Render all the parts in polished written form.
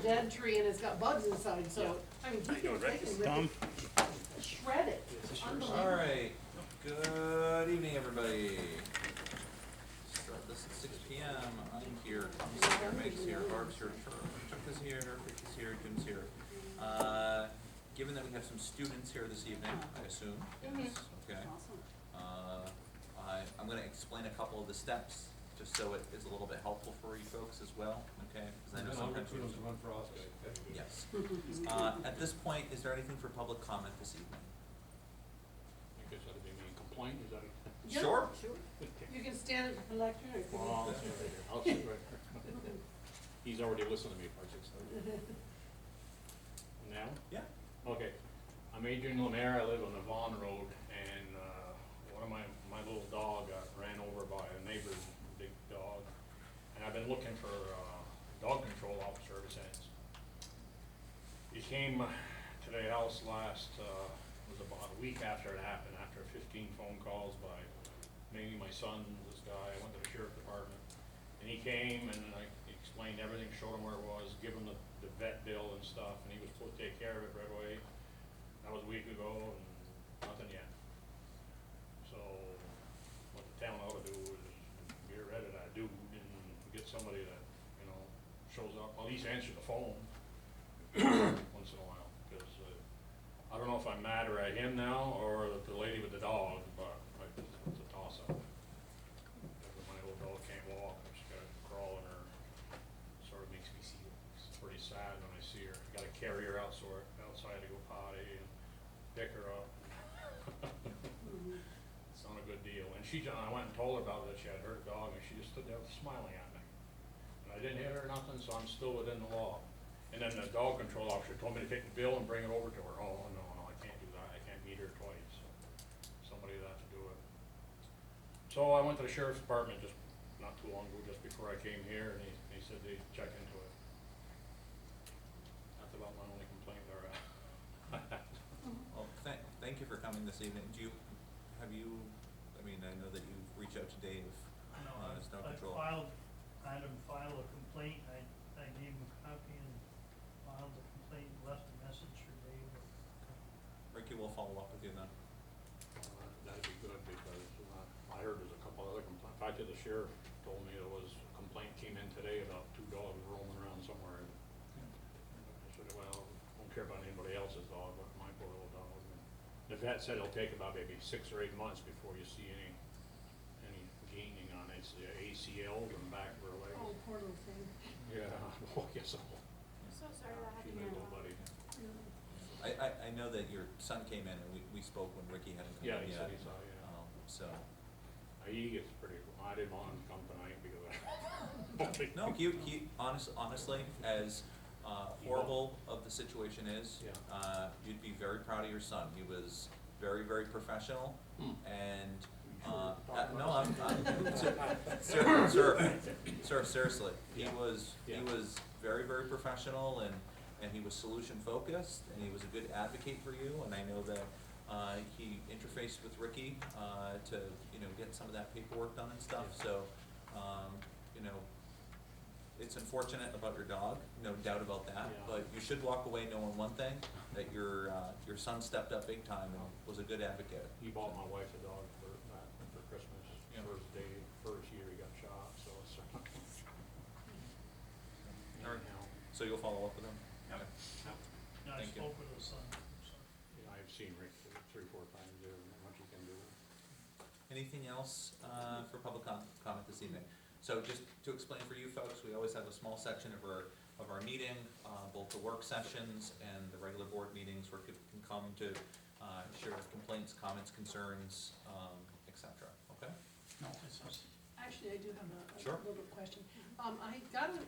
dead tree and it's got bugs inside, so, I mean, he can take and rip Tom? it, shred it. It's unbelievable. All right, good evening, everybody. Start this at 6 p.m. I'm here, Tom's here, Meg's here, Barb's here, Chuck is here, Rick is here, Jim's here. Given that we have some students here this evening, I assume, yes, okay. I'm gonna explain a couple of the steps, just so it is a little bit helpful for you folks as well, okay? Because I know sometimes you run for office. yes. At this point, is there anything for public comment this evening? I guess that'd be me. Complaint, is that a? Yeah, Sure. Sure. You can stand at the lectern or you can. Well, I'll sit right here. I'll sit right here. He's already listened to me if I just started. Now? Yeah. Okay. I'm Adrian Lemaire. I live on the Vaughan Road, and one of my little dog got ran over by a neighbor's big dog, and I've been looking for a dog control officer ever since. He came to the house last, was about a week after it happened, after 15 phone calls by me, my son, this guy. I went to the sheriff department, and he came and I explained everything, showed him where it was, give him the vet bill and stuff, and he was supposed to take care of it right away. That was a week ago, and nothing yet. So what the town ought to do is get rid of that dude and get somebody that, you know, shows up, at least answer the phone once in a while, because I don't know if I'm madder at him now or the lady with the dog, but it's a toss-up. My little dog can't walk, she's got to crawl in her, sort of makes me see it. It's pretty sad when I see her. Got to carry her outside to go potty and pick her up. It's not a good deal. And I went and told her about it, that she had hurt a dog, and she just stood there smiling at me. And I didn't hit her or nothing, so I'm still within the law. And then the dog control officer told me to take the bill and bring it over to her. Oh, no, I can't do that. I can't meet her twice. So somebody would have to do it. So I went to the sheriff's department just not too long ago, just before I came here, and he said they'd check into it. That's about my only complaint there. Well, thank you for coming this evening. I mean, I know that you've reached out to Dave, Snow Control. I had him file a complaint. I gave him a copy and filed the complaint, left a message for Dave. Ricky will follow up with you then. That'd be good, because I heard there's a couple other complaints. In fact, the sheriff told me there was a complaint came in today about 2 dogs roaming around somewhere. I said, well, I don't care about anybody else's dog, but my poor little dog. And the vet said it'll take about maybe 6 or 8 months before you see any gaining on it. It's the ACL and back of her leg. Oh, poor little thing. Yeah, oh, yes, I'm so sorry that she's happened. a little buddy. I know that your son came in and we spoke when Ricky hadn't come Yeah, in he yet. said he saw, yeah. So. He gets pretty, I didn't want him to come tonight because No, he honestly, as horrible of the situation is, Yeah. you'd be very proud of your son. He was very, very professional, and no, I'm sir, seriously, he was very, very professional, and he was solution focused, and he was a good advocate for you, and I know that he interfaced with Ricky to get some of that paperwork done and stuff. So it's unfortunate about your dog, no doubt about that. Yeah. But you should walk away knowing one thing, that your son stepped up big time and was a good advocate. he bought my wife a dog for Christmas. Yeah. First year he got shot, so it's. All right. Anyhow, So you'll follow up with him? Yep. Okay. And I Thank you. spoke with his son, so. yeah, I've seen Rick 3 or 4 times there, and what you can do. Anything else for public comment this evening? So just to explain for you folks, we always have a small section of our meeting, both the work sessions and the regular board meetings, where people can come to share with complaints, comments, concerns, etc. Okay? No, it's just. Actually, I do have a Sure. little question. I got an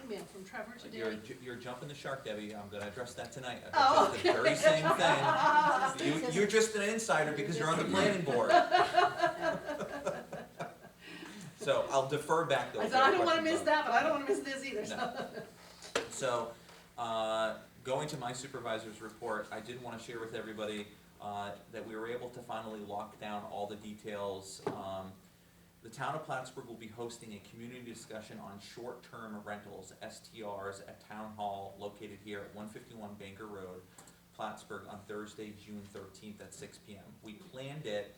email from Trevor today. You're jumping the shark, Debbie. I'm going to address that tonight. I Oh, bet you the very same thing. You're just an insider because you're on the planning board. So I'll defer back though. I said, I don't wanna miss that, but I don't wanna miss this either, No. So, going to my supervisor's report, I did want to share with everybody that we were able to finally lock down all the details. The town of Plattsburgh will be hosting a community discussion on short-term rentals, STRs, at Town Hall located here at 151 Banker Road, Plattsburgh, on Thursday, June 13th at 6 p.m. We planned it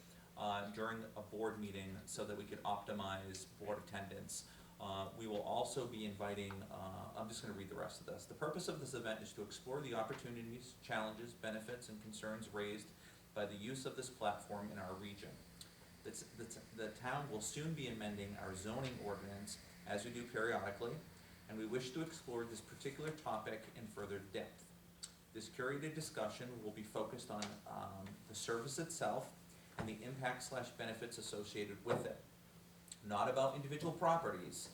during a board meeting so that we could optimize board attendance. We will also be inviting, I'm just going to read the rest of this. The purpose of this event is to explore the opportunities, challenges, benefits, and concerns raised by the use of this platform in our region. The town will soon be amending our zoning ordinance, as we do periodically, and we wish to explore this particular topic in further depth. This curated discussion will be focused on the service itself and the impact/benefits associated with it, not about individual properties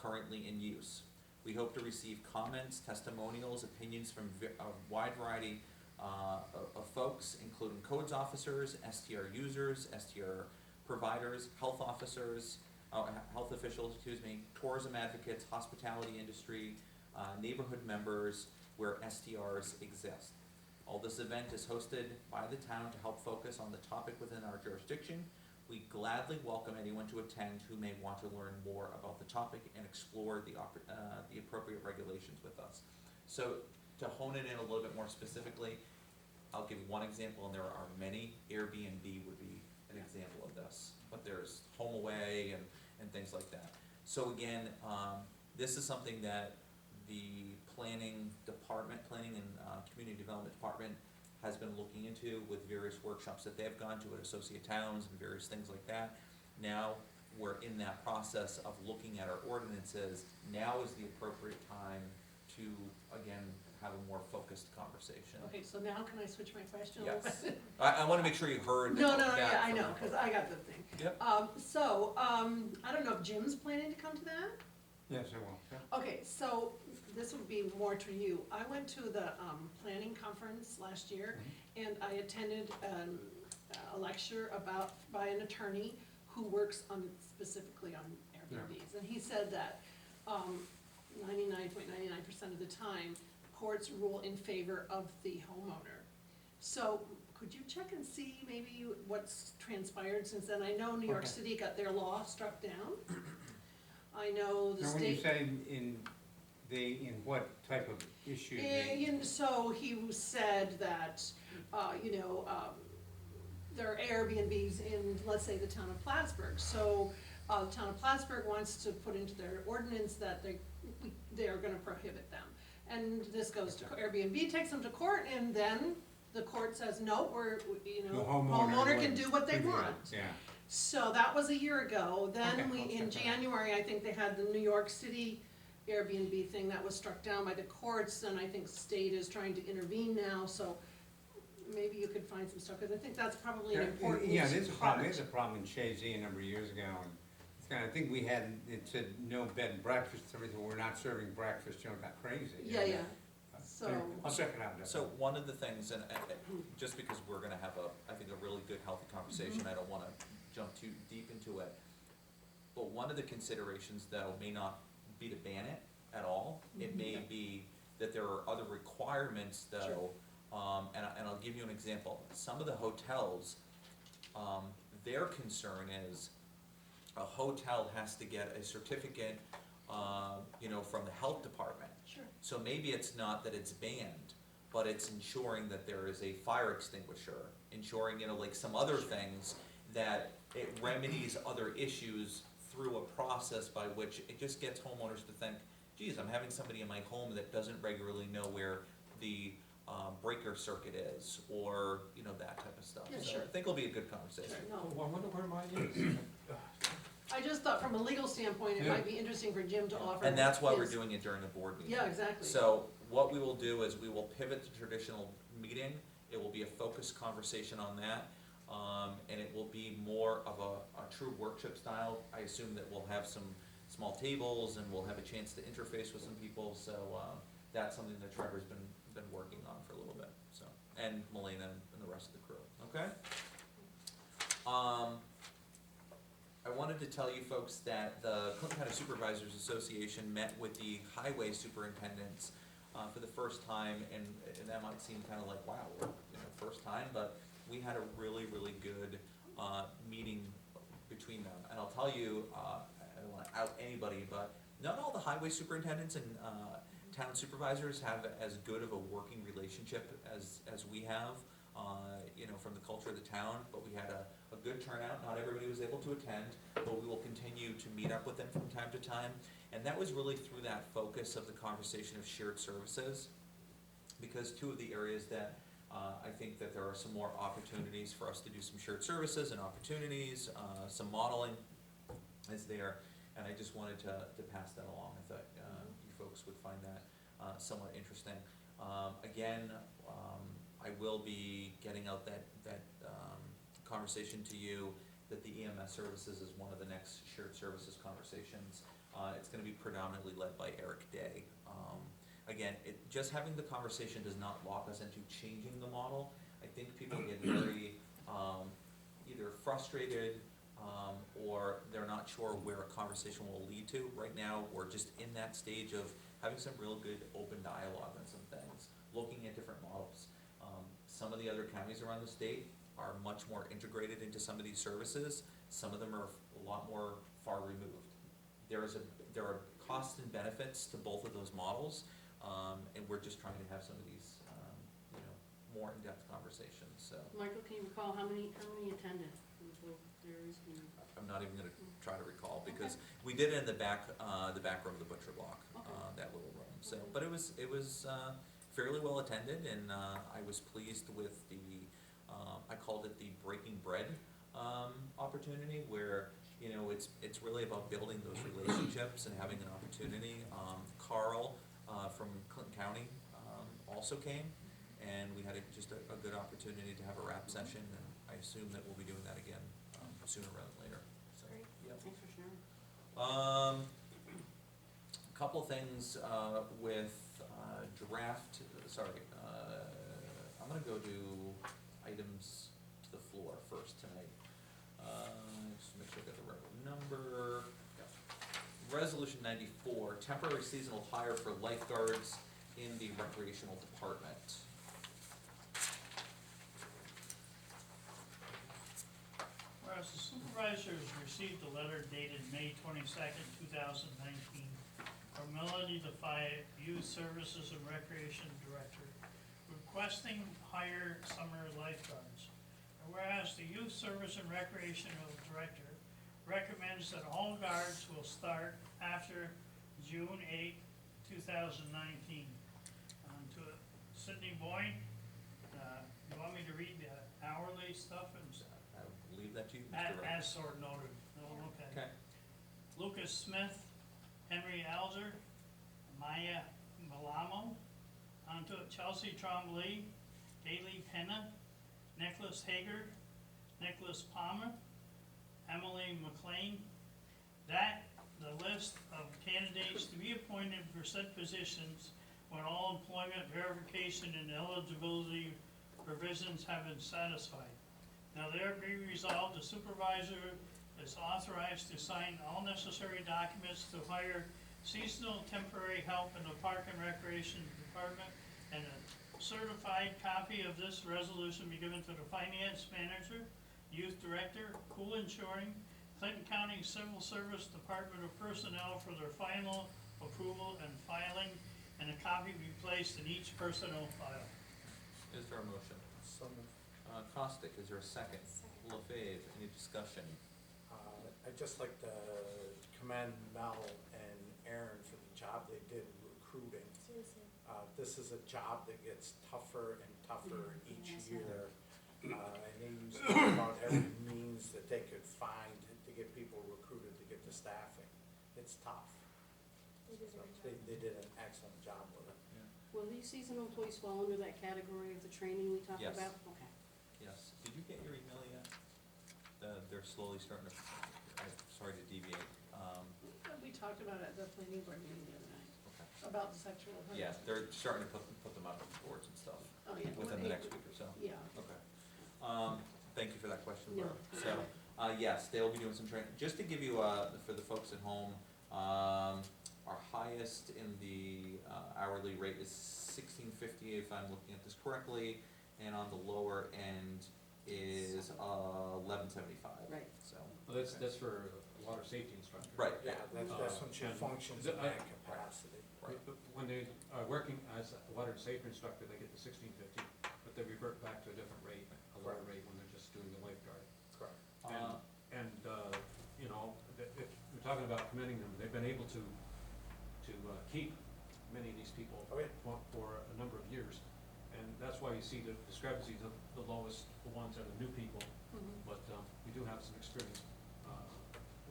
currently in use. We hope to receive comments, testimonials, opinions from a wide variety of folks, including codes officers, STR users, STR providers, health officers, health officials, tourism advocates, hospitality industry, neighborhood members where STRs exist. All this event is hosted by the town to help focus on the topic within our jurisdiction. We gladly welcome anyone to attend who may want to learn more about the topic and explore the appropriate regulations with us. So to hone it in a little bit more specifically, I'll give one example, and there are many. Airbnb would be an example of this, but there's HomeAway and things like that. So again, this is something that the planning and community development department has been looking into with various workshops that they've gone to at associate towns and various things like that. Now we're in that process of looking at our ordinances. Now is the appropriate time to, again, have a more focused conversation. Okay, so now can I switch my questions? Yes. I want to make sure you heard No, that yeah, I from know, the- because I got the thing. Yep. I don't know if Jim's planning to come to that? Yes, I will, yeah. Okay, so this would be more to you. I went to the planning conference last year, and I attended a lecture by an attorney who works specifically on Airbnbs. And he said that 99.99% of the time, courts rule in favor of the homeowner. So could you check and see maybe what's transpired since then? I know New York Okay. City got their law struck down. I know the Now, when you state. say in what type of issue? So he said that, there are Airbnbs in, let's say, the town of Plattsburgh. So the town of Plattsburgh wants to put into their ordinance that they are gonna prohibit them. And this goes to, Airbnb takes them to court, and then the court says, no, The homeowner can would do what they figure it out. want. Yeah, So that was a year ago. Then Okay, in I'll check that out. January, I think they had the New York City Airbnb thing that was struck down by the courts, and I think state is trying to intervene now, so maybe you could find some stuff, because I think that's probably an important part. yeah, there's a problem in Shazy a number of years ago, and it's kind of, I think it said no bed and breakfast, everything, we're not serving breakfast, got crazy. Yeah. But So- anyway, I'll check it out. So one of the things, and just because we're gonna have I think a really good, healthy conversation, I don't wanna jump too deep into it. But one of the considerations, though, may not be to ban it at all. It may be that there are other requirements, though, and I'll give you an example. Some of the hotels, their concern is a hotel has to get a certificate, from the health department. Sure. So maybe it's not that it's banned, but it's ensuring that there is a fire extinguisher, ensuring, like some other things, that it remedies other issues through a process by which it just gets homeowners to think, geez, I'm having somebody in my home that doesn't regularly know where the breaker circuit is, or, that type of stuff. Yeah, So sure. I think it'll be a good conversation. No, I wonder where mine is. I just thought from a legal standpoint, it Yeah. might be interesting for Jim to offer. And that's why we're his- doing it during a board meeting. Yeah, exactly. So what we will do is we will pivot to traditional meeting. It will be a focused conversation on that. And it will be more of a true workshop style. I assume that we'll have some small tables and we'll have a chance to interface with some people. So that's something that Trevor's been working on for a little bit, so, and Melena and the rest of the crew, okay? I wanted to tell you folks that the Clinton County Supervisors Association met with the highway superintendents for the first time, and that might seem kind of like, wow, we're, first time, but we had a really, really good meeting between them. And I'll tell you, I don't wanna out anybody, but not all the highway superintendents and, town supervisors have as good of a working relationship as we have, you know, from the culture of the town, but we had a good turnout. Not everybody was able to attend, but we will continue to meet up with them from time to time. And that was really through that focus of the conversation of shared services, because two of the areas that I think that there are some more opportunities for us to do some shared services and opportunities, some modeling is there, and I just wanted to pass that along. I thought you folks would find that somewhat interesting. Again, I will be getting out that conversation to you, that the EMS services is one of the next shared services conversations. It's gonna be predominantly led by Eric Day. Again, just having the conversation does not lock us into changing the model. I think people get very either frustrated or they're not sure where a conversation will lead to. Right now, we're just in that stage of having some real good open dialogue on some things, looking at different models. Some of the other counties around the state are much more integrated into some of these services. Some of them are a lot more far removed. There are costs and benefits to both of those models, and we're just trying to have some of these, you know, more in-depth conversations, so. Michael, can you recall how many attended? I'm not even gonna try to recall, because we did it in the back room of the butcher block, Okay. that little room, so, Okay. but it was fairly well attended, and I was pleased with the, I called it the breaking bread opportunity, where, you know, it's really about building those relationships and having an opportunity. Carl from Clinton County also came, and we had just a good opportunity to have a rap session, and I assume that we'll be doing that again sooner rather than later, so. Great. Yep. Thanks for sharing. Couple things with draft, I'm gonna go to items to the floor first tonight. Just make sure I got the right number. Yeah. Resolution 94, temporary seasonal hire for lifeguards in the recreational department. Whereas the supervisors received a letter dated May 22nd, 2019, from Melody Defy, Youth Services and Recreation Director, requesting hire summer lifeguards. And whereas the Youth Service and Recreational Director recommends that all guards will start after June 8, 2019. To Sydney Boyd, you want me to read the hourly stuff and I'll leave that to you, Mr. Wright. as sort noted? No, okay. Okay. Lucas Smith, Henry Alzer, Maya Malamo, onto Chelsea Trombley, Daley Penna, Nicholas Hager, Nicholas Palmer, Emily McLean. That the list of candidates to be appointed for said positions when all employment verification and eligibility provisions have been satisfied. Now there be resolved, the supervisor is authorized to sign all necessary documents to hire seasonal temporary help in the Park and Recreation Department, and a certified copy of this resolution be given to the Finance Manager, Youth Director, Pool Insuring, Clinton County Civil Service Department of Personnel for their final approval and filing, and a copy be placed in each personnel file. Is there a motion? So moved. Caustic, is there a second? Second. LaFave, any discussion? I'd just like to commend Mel and Aaron for the job they did recruiting. Seriously. This is a job that gets tougher and tougher each year. And they used about every means that they could find to get people recruited, to get the staffing. It's tough. They did a So great job. they did an excellent job with it. Will these seasonal employees fall under that category of the training we talked Yes. about? Okay. Yes, did you get your email yet? They're slowly starting to, I'm sorry to deviate, We talked about it at the planning board meeting the other night, okay. about the sexual Yeah, harassment. they're starting to put them up on boards and stuff, Oh, yeah. within the next week or so. Yeah. Okay. Thank you for that question, No. Laura. So, yes, they'll be doing some training. Just to give you, for the folks at home, our highest in the hourly rate is $16.50, if I'm looking at this correctly, and on the lower end, is $11.75. Right. So. Well, that's for a water safety instructor. Right. Yeah, that's when she And functions in that capacity. Right. When they are working as a water safety instructor, they get the $16.50, but they revert back to a different rate, a lower rate when they're just doing the lifeguard. Correct. And, you know, if we're talking about commending them, they've been able to keep many of these people Oh, yeah. for a number of years. And that's why you see the discrepancies of the lowest, the ones are the new people, but we do have some experienced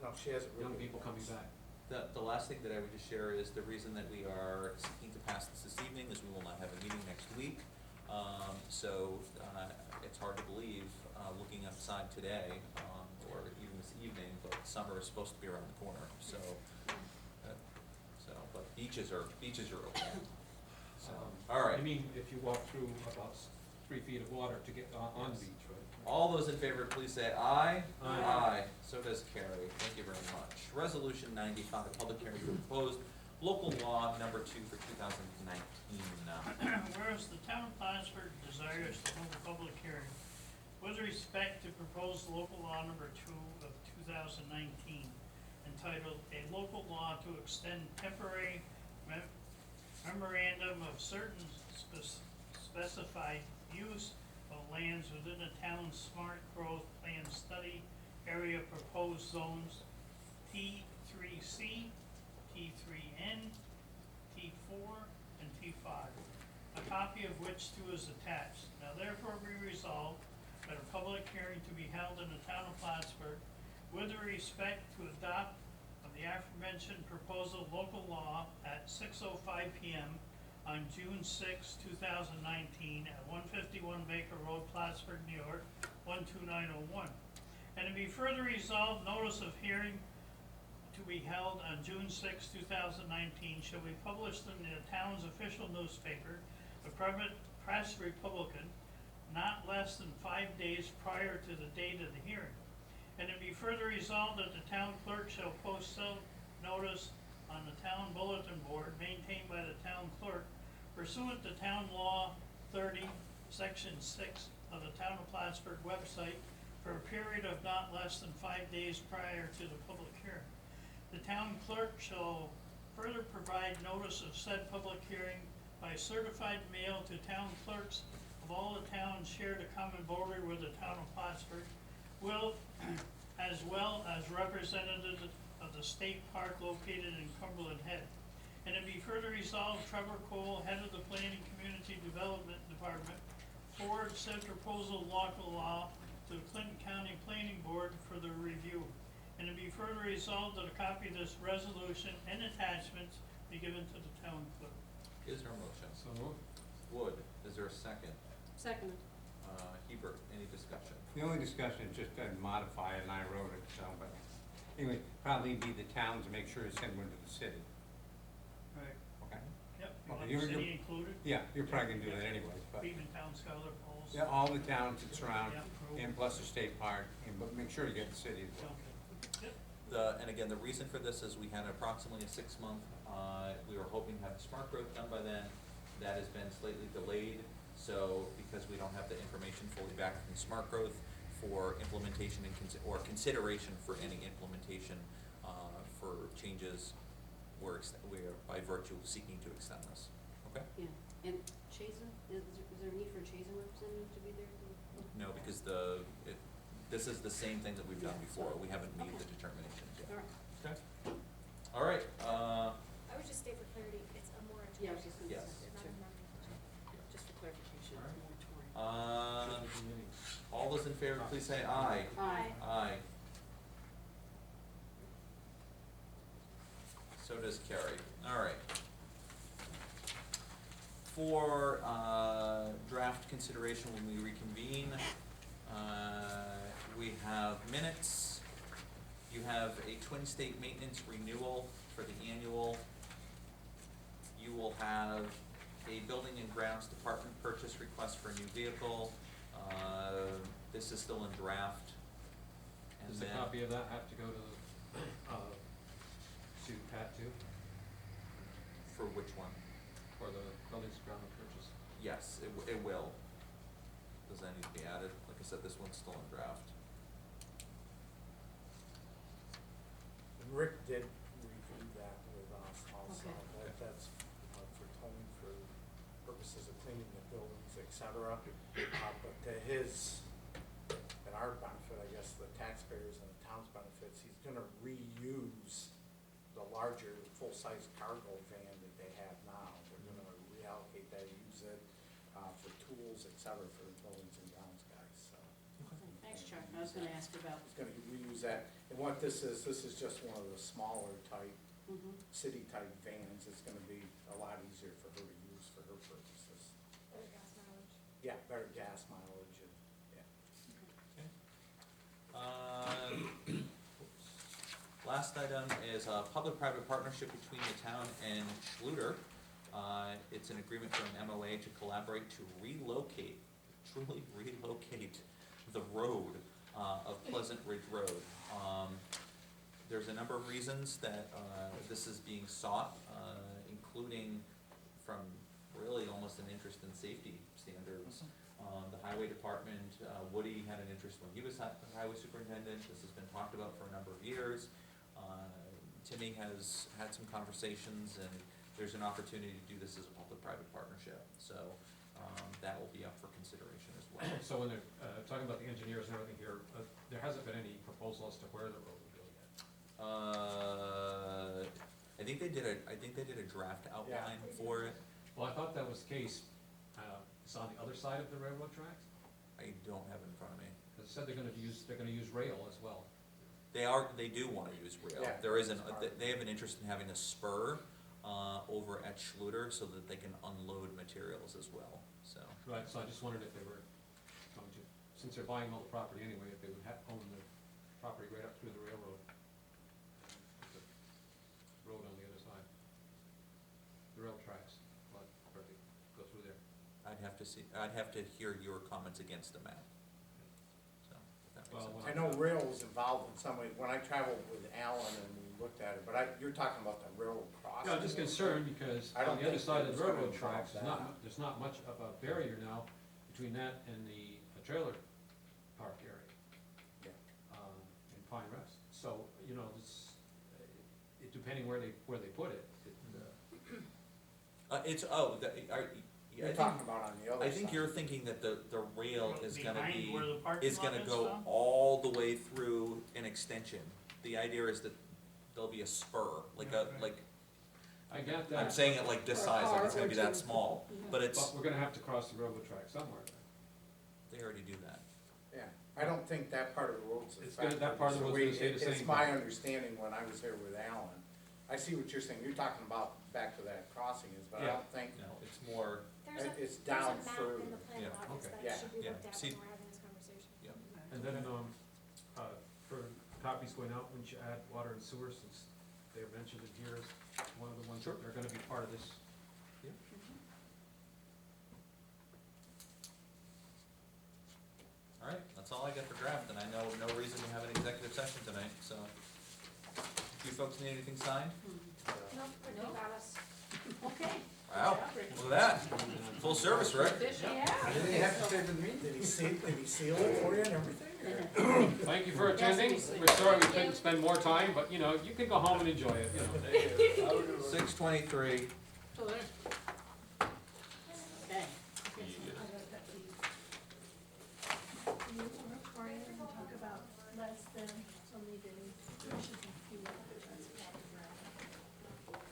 No, she has a really. young people coming back. The last thing that I would just share is the reason that we are seeking to pass this evening is we will not have a meeting next week. So it's hard to believe, looking outside today, or even this evening, but summer is supposed to be around the corner, so. But beaches are open. So, all right. I mean, if you walk through about 3 feet of water to get on the Yes. beach, right? All those in favor, please say aye. Aye. So does carry. Thank you very much. Resolution 95, public hearing for proposed local law number 2 for 2019. Whereas the town of Plattsburgh desires to hold a public hearing with respect to proposed local law number 2 of 2019, entitled "A Local Law to Extend Temporary Memorandum of Certain Specified Use of Lands Within the Town's Smart Growth Plan Study Area Proposed Zones T3C, T3N, T4, and T5, a copy of which too is attached. Now therefore be resolved that a public hearing to be held in the town of Plattsburgh with respect to adopt of the aforementioned proposal local law at 6:05 PM on June 6, 2019 at 151 Baker Road, Plattsburgh, New York, 12901. And to be further resolved, notice of hearing to be held on June 6, 2019 shall be published in the town's official newspaper, the Press Republican, not less than 5 days prior to the date of the hearing. And to be further resolved that the town clerk shall post notice on the town bulletin board maintained by the town clerk pursuant to Town Law 30, Section 6 of the Town of Plattsburgh website for a period of not less than 5 days prior to the public hearing. The town clerk shall further provide notice of said public hearing by certified mail to town clerks of all the towns shared a common border with the town of Plattsburgh, as well as representatives of the state park located in Cumberland Head. And to be further resolved, Trevor Cole, head of the Planning Community Development Department, forward said proposal local law to the Clinton County Planning Board for the review. And to be further resolved that a copy of this resolution and attachments be given to the town clerk. Is there a motion? So moved. Wood, is there a second? Second. Hebert, any discussion? The only discussion is just to modify it, and I wrote it, so, but anyway, probably be the town to make sure to send one to the city, Right. okay? Yep, you Okay, want you're- the city you're- included? Yeah, you're probably gonna do that anyways, but, Beavertown, Scholar Falls. yeah, all the towns that surround, Yeah. and plus the state park, and, but make sure you get the city as well. Okay. Yep. And again, the reason for this is we had approximately a 6-month, we were hoping to have the smart growth done by then. That has been slightly delayed, so because we don't have the information fully back from smart growth for implementation and or consideration for any implementation for changes, we are by virtue of seeking to extend this. Okay? Yeah, and Chazen, is there a need for a Chazen representative to be there? No, because this is the same thing that we've done before. We haven't made the determinations yet. All right. Okay. All right, I would just state for clarity, it's a moratorium. Yeah, I was just gonna Yes. say, Not a moratorium. just for clarification, All right. it's a moratorium. all those in favor, please say aye. Aye. Aye. So does carry. All right. For draft consideration when we reconvene, we have minutes. You have a Twin State Maintenance renewal for the annual. You will have a Building and Grounds Department purchase request for a new vehicle. This is still in draft. And Does a then, copy of that have to go to Pat too, for which one? for the buildings ground purchase? Yes, it will. Does that need to be added, like like I said, this one's still in draft. And Rick did review that with us also, Okay. that's for Tony, for purposes of cleaning the buildings, et cetera. But to his, and our benefit, I guess, the taxpayers and the town's benefits, he's gonna reuse the larger full-size cargo van that they have now. They're gonna reallocate that, use it, for tools, et cetera, for the buildings and grounds guys, so. Thanks, Chuck. I was gonna ask about, He's gonna reuse that, and what this is just one of the smaller type, city-type vans. It's gonna be a lot easier for her to use for her purposes. Better gas mileage. Yeah, better gas mileage and, yeah. Last item is a public-private partnership between the town and Schluter. It's an agreement for an MOA to collaborate to relocate, truly relocate the road of Pleasant Ridge Road. There's a number of reasons that this is being sought, including from really almost an interest in safety standards. The highway department, Woody had an interest when he was highway superintendent. This has been talked about for a number of years. Timmy has had some conversations, and there's an opportunity to do this as a public-private partnership. So that will be up for consideration as well. So when they're talking about the engineers and everything here, there hasn't been any proposal as to where the road will go yet. I think they did a draft outline for it. Well, I thought that was the case. It's on the other side of the railroad tracks, I don't have it in front of me. because it said they're gonna use rail as well. They do wanna use rail. Yeah, There is that's part of it. they have an interest in having a spur, over at Schluter so that they can unload materials as well, so. Right, so I just wondered if they were going to, since they're buying all the property anyway, if they would own the property right up through the railroad. The road on the other side. The rail tracks, but, where they go through there. I'd have to hear your comments against the map. So, if that makes Well, sense. I know rail was involved in some way, when I traveled with Alan and we looked at it, but you're talking about the railroad crossing. Yeah, I'm just concerned because I don't on the other think side of it's the gonna railroad involve tracks, that. there's not much of a barrier now between that and the trailer park area, Yeah. in Pine Rest. So, you know, depending where they put it, You're I talking think, about on the other side. I think you're thinking that the rail is gonna Behind be, where the parking is lot gonna is go now? all the way through an extension. The idea is that there'll be a spur, like I get that. I'm saying it like this Or a size, like car it's gonna or be that two. small, but it's, But we're gonna have to cross the railroad track somewhere then. they already do that. Yeah, I don't think that part of the road's It's gonna- affected. that part of the road's We- gonna stay the It's same. my understanding when I was here with Alan. I see what you're saying, you're talking about back to that crossing is, but I Yeah. don't think, No, it's more, It's There's down a map further. in the plan Yeah, of office okay. that Yeah, should be yeah. looked at See- when we're having this conversation. yeah. And then, for copies going out, wouldn't you add water and sewer, since they're mentioned in here as one of the ones that are gonna be part of this? All right, that's all I got for draft, and I know no reason to have an executive session tonight, so. Do you folks need anything signed? No, Rick got us. okay. Wow, look at that, full service, Rick. Yeah. Didn't he have to say the meeting? did he seal it for you and everything? or- Thank you for attending. We're sorry we couldn't spend more time, but, you know, you can go home and enjoy it, you know. 6:23. So there. Okay. You require to talk about less than so many days.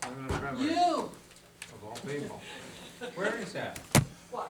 I'm gonna try my, You! of all people. Where is that?